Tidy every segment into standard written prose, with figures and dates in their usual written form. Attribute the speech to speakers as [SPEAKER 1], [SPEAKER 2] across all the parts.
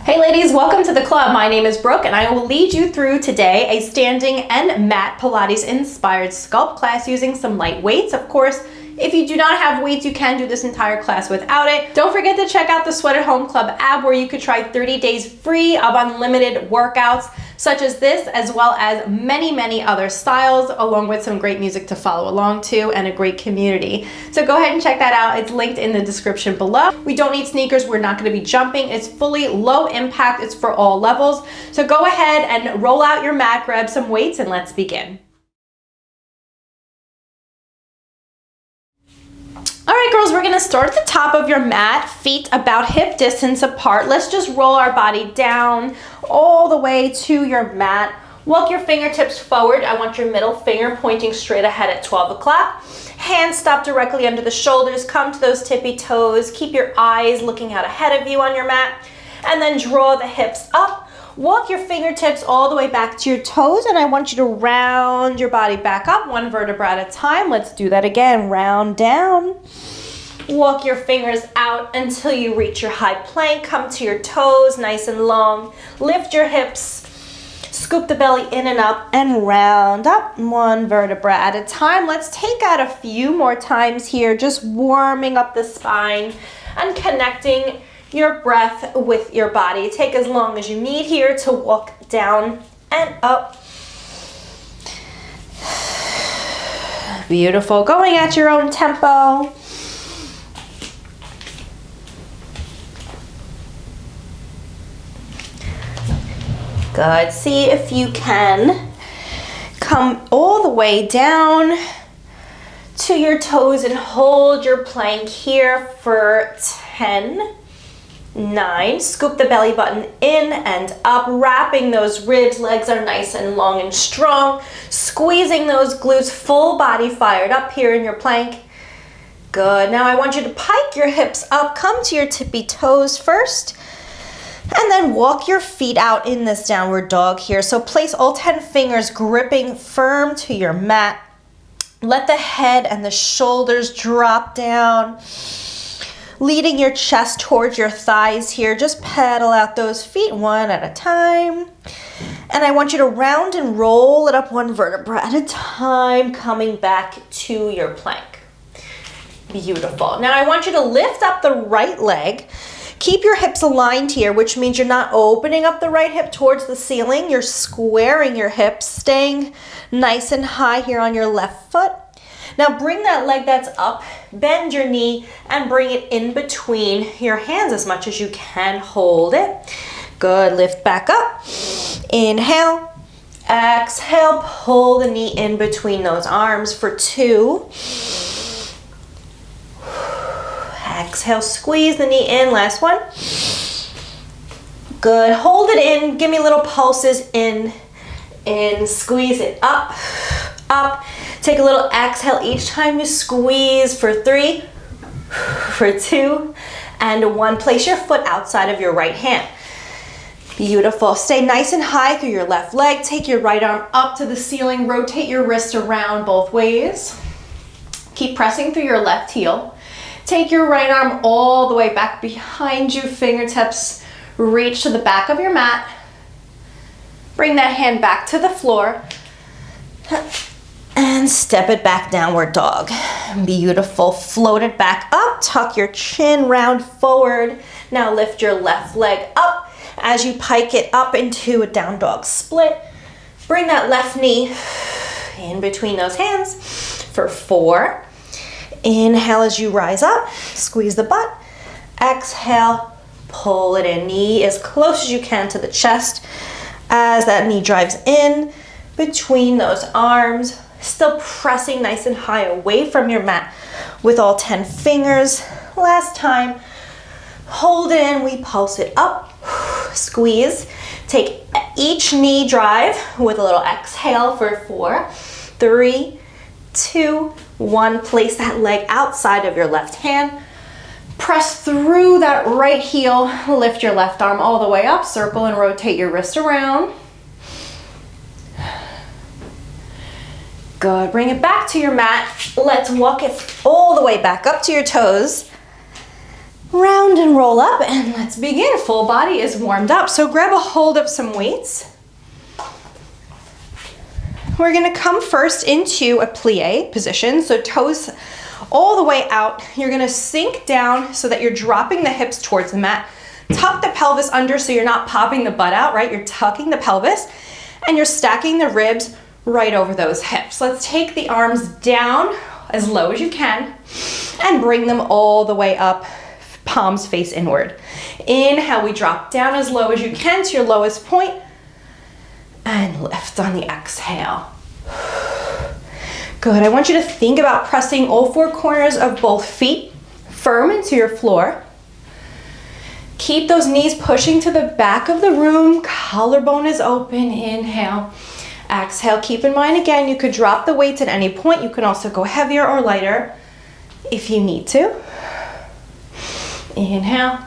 [SPEAKER 1] Hey ladies, welcome to the club. My name is Brooke and I will lead you through today a standing and mat Pilates inspired sculpt class using some light weights. Of course, if you do not have weights, you can do this entire class without it. Don't forget to check out the Sweat at Home Club app where you could try 30 days free of unlimited workouts such as this, as well as many other styles, along with some great music to follow along to and a great community. So go ahead and check that out. It's linked in the description below. We don't need sneakers. We're not going to be jumping. It's fully low impact. It's for all levels. So go ahead and roll out your mat, grab some weights, and let's begin. All right, girls, we're gonna start at the top of your mat, feet about hip distance apart. Let's just roll our body down all the way to your mat. Walk your fingertips forward. I want your middle finger pointing straight ahead at 12 o'clock. Hands stop directly under the shoulders. Come to those tippy toes. Keep your eyes looking out ahead of you on your mat. And then draw the hips up. Walk your fingertips all the way back to your toes, and I want you to round your body back up, one vertebra at a time. Let's do that again. Round down. Walk your fingers out until you reach your high plank. Come to your toes, nice and long. Lift your hips. Scoop the belly in and up and round up, one vertebra at a time. Let's take out a few more times here, just warming up the spine and connecting your breath with your body. Take as long as you need here to walk down and up. Beautiful. Going at your own tempo. Good. See if you can come all the way down to your toes and hold your plank here for 10, 9, scoop the belly button in and up, wrapping those ribs. Legs are nice and long and strong. Squeezing those glutes, full body fired up here in your plank. Good. Now I want you to pike your hips up. Come to your tippy toes first. And then walk your feet out in this downward dog here. So place all 10 fingers gripping firm to your mat. Let the head and the shoulders drop down. Leading your chest towards your thighs here. Just pedal out those feet one at a time. And I want you to round and roll it up one vertebra at a time, coming back to your plank. Beautiful. Now I want you to lift up the right leg. Keep your hips aligned here, which means you're not opening up the right hip towards the ceiling. You're squaring your hips, staying nice and high here on your left foot. Now bring that leg that's up, bend your knee, and bring it in between your hands as much as you can. Hold it. Good. Lift back up. Inhale. Exhale. Pull the knee in between those arms for 2. Exhale. Squeeze the knee in. Last one. Good. Hold it in. Give me little pulses in. Squeeze it up. Up. Take a little exhale each time you squeeze for 3, for 2, and 1. Place your foot outside of your right hand. Beautiful. Stay nice and high through your left leg. Take your right arm up to the ceiling. Rotate your wrist around both ways. Keep pressing through your left heel. Take your right arm all the way back behind you. Fingertips reach to the back of your mat. Bring that hand back to the floor. And step it back, downward dog. Beautiful. Float it back up. Tuck your chin, round forward. Now lift your left leg up as you pike it up into a down dog split. Bring that left knee in between those hands for 4. Inhale as you rise up. Squeeze the butt. Exhale. Pull it in. Knee as close as you can to the chest as that knee drives in between those arms. Still pressing nice and high away from your mat with all 10 fingers. Last time. Hold it in. We pulse it up. Squeeze. Take each knee drive with a little exhale for 4, 3, 2, 1. Place that leg outside of your left hand. Press through that right heel. Lift your left arm all the way up. Circle and rotate your wrist around. Good. Bring it back to your mat. Let's walk it all the way back up to your toes. Round and roll up, and let's begin. Full body is warmed up, so grab a hold of some weights. We're gonna come first into a plie position, so toes all the way out. You're gonna sink down so that you're dropping the hips towards the mat. Tuck the pelvis under so you're not popping the butt out, right? You're tucking the pelvis and you're stacking the ribs right over those hips. Let's take the arms down as low as you can and bring them all the way up, palms face inward. Inhale, we drop down as low as you can to your lowest point and lift on the exhale. Good. I want you to think about pressing all four corners of both feet firm into your floor. Keep those knees pushing to the back of the room. Collarbone is open. Inhale. Exhale. Keep in mind, again, you could drop the weights at any point. You can also go heavier or lighter if you need to. Inhale.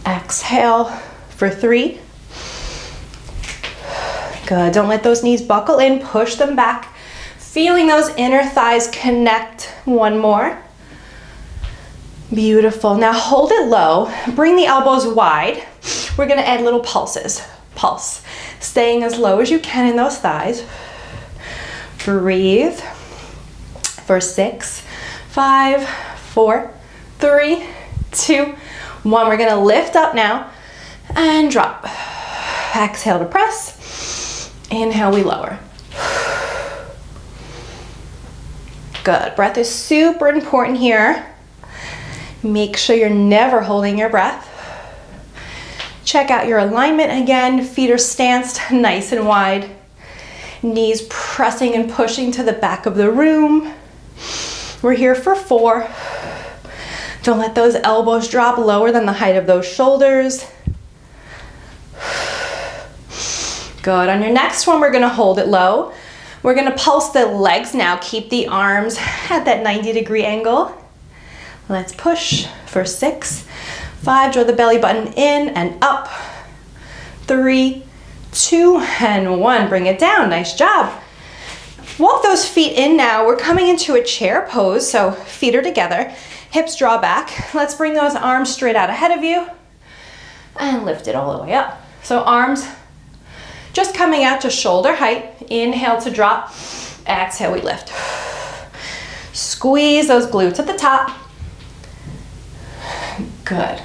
[SPEAKER 1] Exhale for 3. Good. Don't let those knees buckle in. Push them back. Feeling those inner thighs connect. One more. Beautiful. Now hold it low. Bring the elbows wide. We're going to add little pulses. Pulse. Staying as low as you can in those thighs. Breathe. For 6, 5, 4, 3, 2, 1. We're going to lift up now and drop. Exhale to press. Inhale, we lower. Good. Breath is super important here. Make sure you're never holding your breath. Check out your alignment again. Feet are stanced nice and wide. Knees pressing and pushing to the back of the room. We're here for 4. Don't let those elbows drop lower than the height of those shoulders. Good. On your next one, we're going to hold it low. We're going to pulse the legs now. Keep the arms at that 90-degree angle. Let's push for 6, 5. Draw the belly button in and up. 3, 2, and 1. Bring it down. Nice job. Walk those feet in now. We're coming into a chair pose, so feet are together. Hips draw back. Let's bring those arms straight out ahead of you and lift it all the way up. So arms just coming out to shoulder height. Inhale to drop. Exhale, we lift. Squeeze those glutes at the top. Good.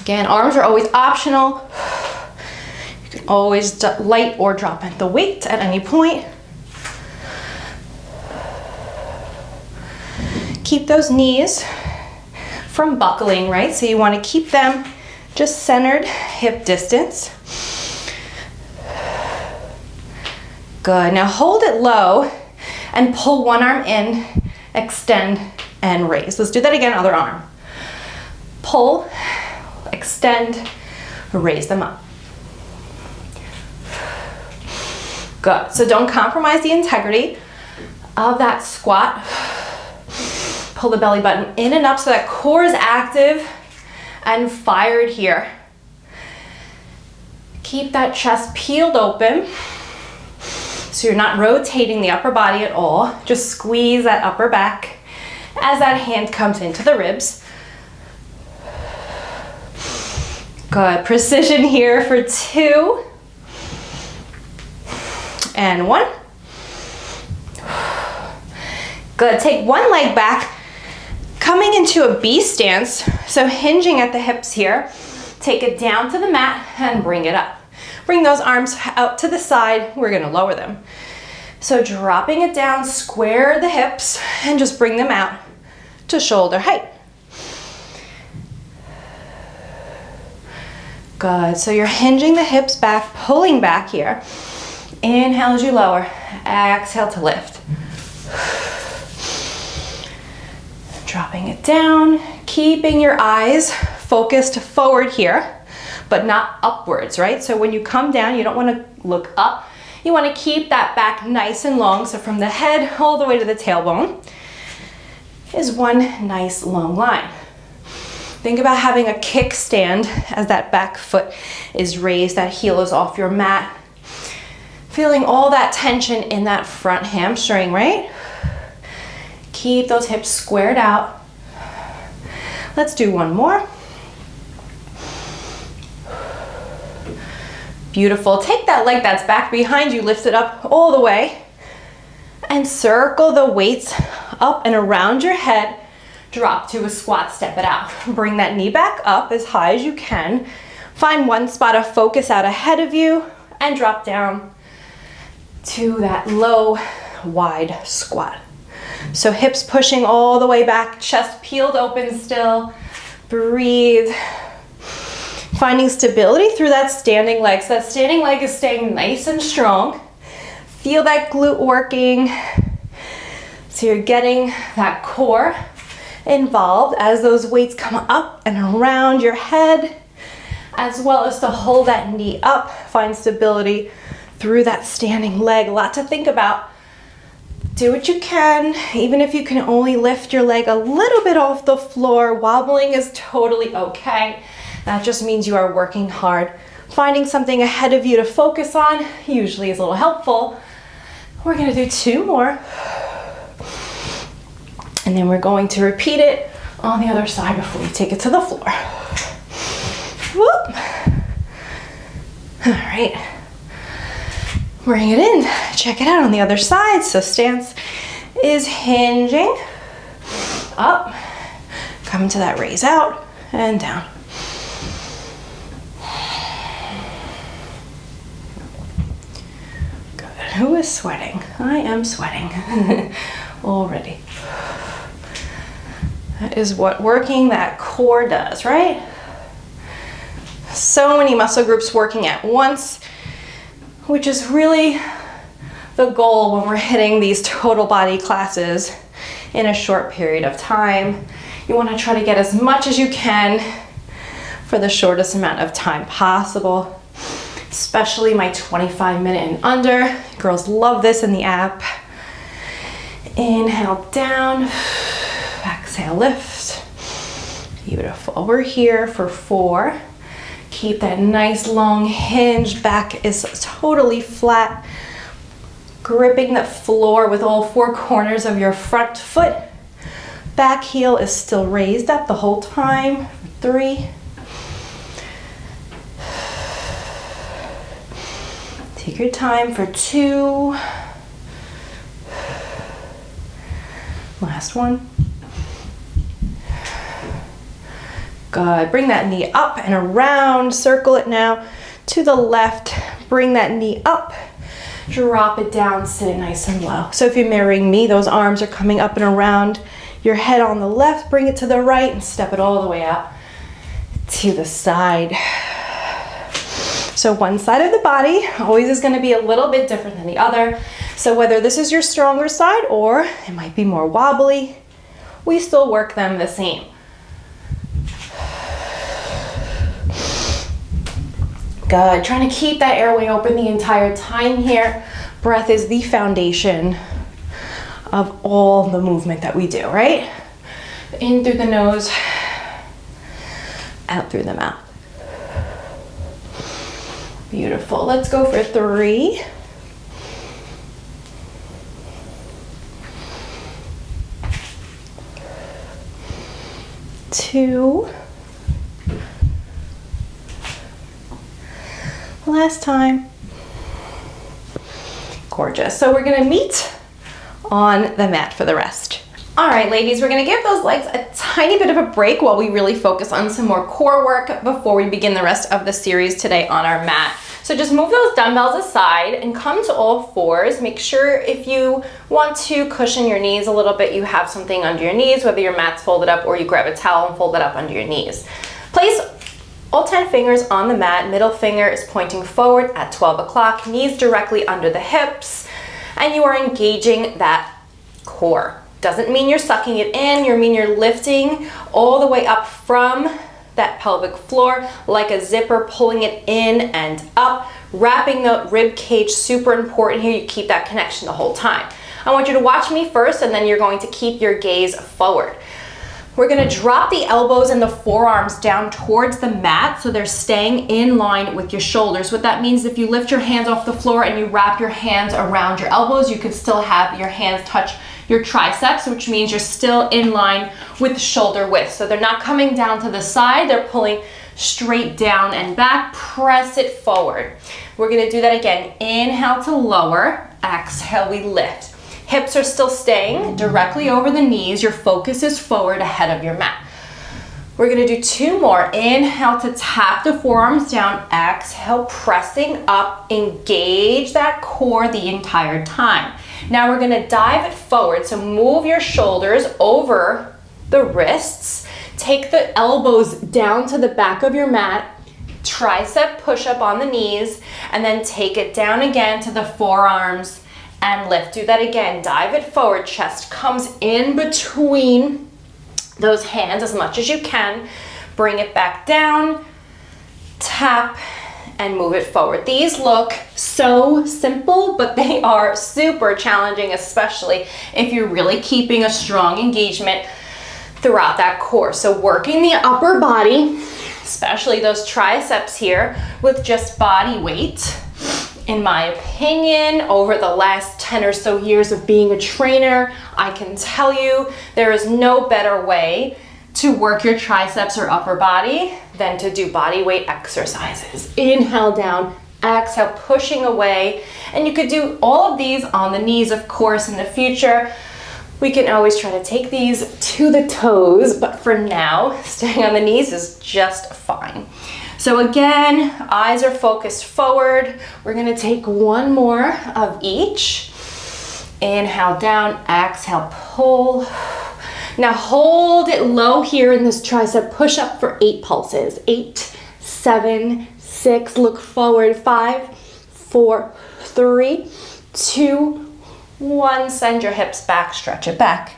[SPEAKER 1] Again, arms are always optional. You can always light or drop the weight at any point. Keep those knees from buckling, right? So you want to keep them just centered, hip distance. Good. Now hold it low and pull one arm in, extend, and raise. Let's do that again, other arm. Pull, extend, raise them up. Good. So don't compromise the integrity of that squat. Pull the belly button in and up so that core is active and fired here. Keep that chest peeled open so you're not rotating the upper body at all. Just squeeze that upper back as that hand comes into the ribs. Good. Precision here for 2 and 1. Good. Take one leg back, coming into a B stance, so hinging at the hips here. Take it down to the mat and bring it up. Bring those arms out to the side. We're going to lower them. So dropping it down, square the hips, and just bring them out to shoulder height. Good. So you're hinging the hips back, pulling back here. Inhale as you lower. Exhale to lift. Dropping it down, keeping your eyes focused forward here, but not upwards, right? So when you come down, you don't want to look up. You want to keep that back nice and long. So from the head all the way to the tailbone is one nice long line. Think about having a kickstand as that back foot is raised, that heel is off your mat. Feeling all that tension in that front hamstring, right? Keep those hips squared out. Let's do one more. Beautiful. Take that leg that's back behind you, lift it up all the way, and circle the weights up and around your head. Drop to a squat, step it out. Bring that knee back up as high as you can. Find one spot of focus out ahead of you and drop down to that low, wide squat. So hips pushing all the way back, chest peeled open still. Breathe. Finding stability through that standing leg. So that standing leg is staying nice and strong. Feel that glute working. So you're getting that core involved as those weights come up and around your head, as well as to hold that knee up. Find stability through that standing leg. A lot to think about. Do what you can, even if you can only lift your leg a little bit off the floor. Wobbling is totally okay. That just means you are working hard. Finding something ahead of you to focus on usually is a little helpful. We're gonna do two more. And then we're going to repeat it on the other side before we take it to the floor. Whoop. All right. Bring it in. Check it out on the other side. So stance is hinging up, come to that raise out and down. Good. Who is sweating? I am sweating already. That is what working that core does, right? So many muscle groups working at once, which is really the goal when we're hitting these total body classes in a short period of time. You want to try to get as much as you can for the shortest amount of time possible, especially my 25-minute and under. Girls love this in the app. Inhale down, exhale lift. Beautiful. We're here for 4. Keep that nice long hinge. Back is totally flat. Gripping the floor with all 4 corners of your front foot. Back heel is still raised up the whole time. 3. Take your time for 2. Last one. Good. Bring that knee up and around. Circle it now to the left. Bring that knee up. Drop it down. Sit it nice and low. So if you're mirroring me, those arms are coming up and around your head on the left. Bring it to the right and step it all the way out to the side. So one side of the body always is going to be a little bit different than the other. So whether this is your stronger side or it might be more wobbly, we still work them the same. Good. Trying to keep that airway open the entire time here. Breath is the foundation of all the movement that we do, right? In through the nose, out through the mouth. Beautiful. Let's go for 3. 2. Last time. Gorgeous. So we're gonna meet on the mat for the rest. All right, ladies, we're gonna give those legs a tiny bit of a break while we really focus on some more core work before we begin the rest of the series today on our mat. So just move those dumbbells aside and come to all 4s. Make sure if you want to cushion your knees a little bit, you have something under your knees, whether your mat's folded up or you grab a towel and fold it up under your knees. Place all 10 fingers on the mat. Middle finger is pointing forward at 12 o'clock, knees directly under the hips, and you are engaging that core. Doesn't mean you're sucking it in, you mean you're lifting all the way up from that pelvic floor like a zipper, pulling it in and up, wrapping the rib cage. Super important here, you keep that connection the whole time. I want you to watch me first and then you're going to keep your gaze forward. We're gonna drop the elbows and the forearms down towards the mat so they're staying in line with your shoulders. What that means, if you lift your hands off the floor and you wrap your hands around your elbows, you can still have your hands touch your triceps, which means you're still in line with shoulder width. So they're not coming down to the side, they're pulling straight down and back. Press it forward. We're gonna do that again. Inhale to lower, exhale, we lift. Hips are still staying directly over the knees. Your focus is forward ahead of your mat. We're gonna do 2 more. Inhale to tap the forearms down, exhale, pressing up, engage that core the entire time. Now we're gonna dive it forward. So move your shoulders over the wrists. Take the elbows down to the back of your mat, tricep push-up on the knees, and then take it down again to the forearms and lift. Do that again. Dive it forward. Chest comes in between those hands as much as you can. Bring it back down, tap, and move it forward. These look so simple, but they are super challenging, especially if you're really keeping a strong engagement throughout that core. So working the upper body, especially those triceps here, with just body weight. In my opinion, over the last 10 or so years of being a trainer, I can tell you there is no better way to work your triceps or upper body than to do body weight exercises. Inhale down, exhale, pushing away. And you could do all of these on the knees, of course, in the future. We can always try to take these to the toes, but for now, staying on the knees is just fine. So again, eyes are focused forward. We're gonna take 1 more of each. Inhale down, exhale, pull. Now hold it low here in this tricep push-up for 8 pulses. 8, 7, 6, look forward, 5, 4, 3, 2, 1. Send your hips back, stretch it back.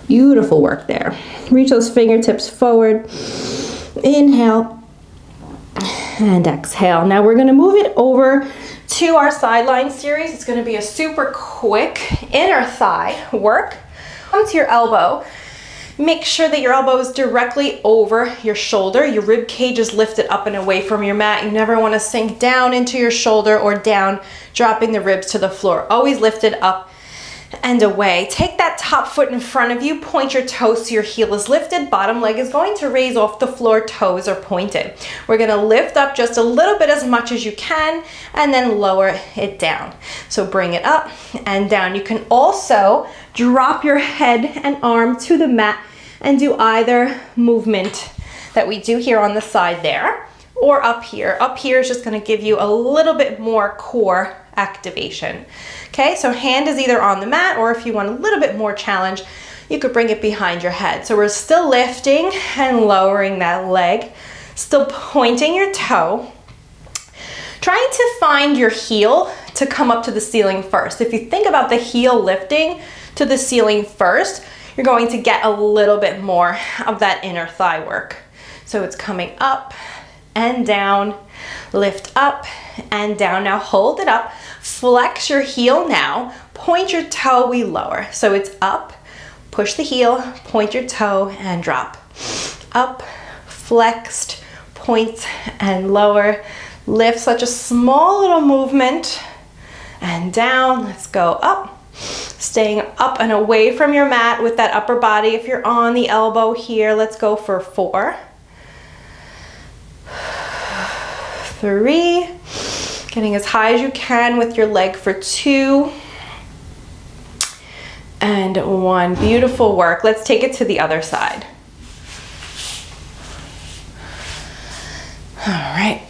[SPEAKER 1] Beautiful work there. Reach those fingertips forward. Inhale and exhale. Now we're gonna move it over to our sideline series. It's gonna be a super quick inner thigh work. Come to your elbow. Make sure that your elbow is directly over your shoulder. Your rib cage is lifted up and away from your mat. You never wanna sink down into your shoulder or down, dropping the ribs to the floor. Always lifted up and away. Take that top foot in front of you, point your toes so your heel is lifted, bottom leg is going to raise off the floor, toes are pointed. We're gonna lift up just a little bit, as much as you can, and then lower it down. So bring it up and down. You can also drop your head and arm to the mat and do either movement that we do here on the side there, or up here. Up here is just gonna give you a little bit more core activation. Okay, so hand is either on the mat, or if you want a little bit more challenge, you could bring it behind your head. So we're still lifting and lowering that leg, still pointing your toe, trying to find your heel to come up to the ceiling first. If you think about the heel lifting to the ceiling first, you're going to get a little bit more of that inner thigh work. So it's coming up and down, lift up and down. Now hold it up, flex your heel now, point your toe, we lower. So it's up, push the heel, point your toe and drop. Up, flexed, point and lower. Lift, such a small little movement, and down. Let's go up, staying up and away from your mat with that upper body. If you're on the elbow here, let's go for 4, 3, getting as high as you can with your leg for 2, and 1. Beautiful work. Let's take it to the other side. All right.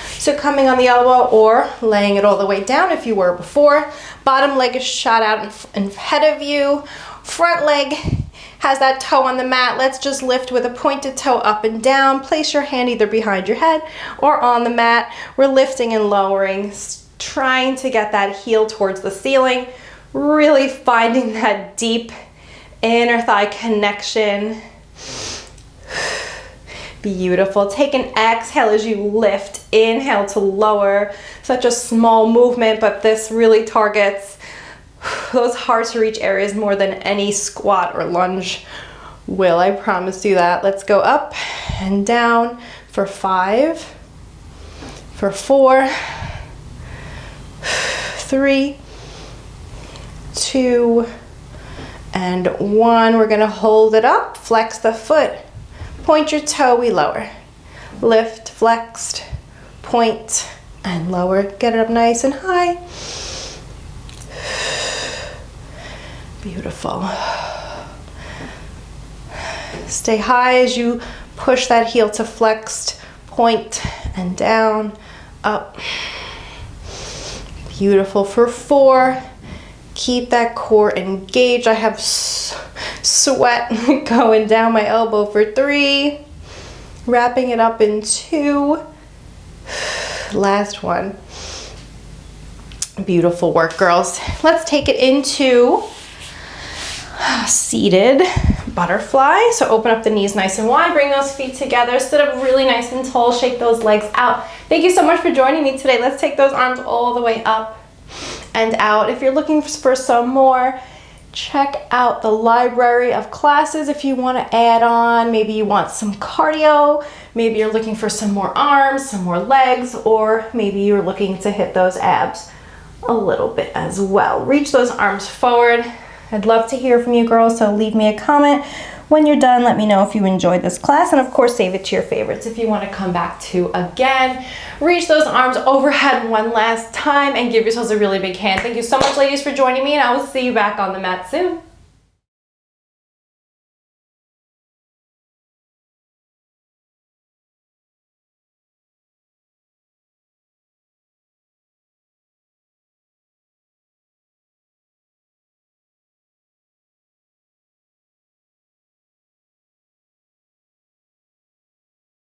[SPEAKER 1] So coming on the elbow or laying it all the way down if you were before. Bottom leg is shot out in ahead of you. Front leg has that toe on the mat. Let's just lift with a pointed toe up and down. Place your hand either behind your head or on the mat. We're lifting and lowering, trying to get that heel towards the ceiling. Really finding that deep inner thigh connection. Beautiful. Take an exhale as you lift. Inhale to lower. Such a small movement, but this really targets those hard to reach areas more than any squat or lunge will. I promise you that. Let's go up and down for 5, for 4, 3, 2, and 1. We're gonna hold it up, flex the foot, point your toe, we lower. Lift, flexed, point, and lower. Get it up nice and high. Beautiful. Stay high as you push that heel to flexed, point, and down, up. Beautiful. For 4, keep that core engaged. I have sweat going down my elbow. For 3, wrapping it up in 2. Last one. Beautiful work, girls. Let's take it into seated butterfly. So open up the knees nice and wide, bring those feet together, sit up really nice and tall, shake those legs out. Thank you so much for joining me today. Let's take those arms all the way up and out. If you're looking for some more, check out the library of classes if you want to add on. Maybe you want some cardio, maybe you're looking for some more arms, some more legs, or maybe you're looking to hit those abs a little bit as well. Reach those arms forward. I'd love to hear from you, girls, so leave me a comment. When you're done, let me know if you enjoyed this class, and of course, save it to your favorites if you want to come back to again. Reach those arms overhead one last time and give yourselves a really big hand. Thank you so much, ladies, for joining me, and I will see you back on the mat soon.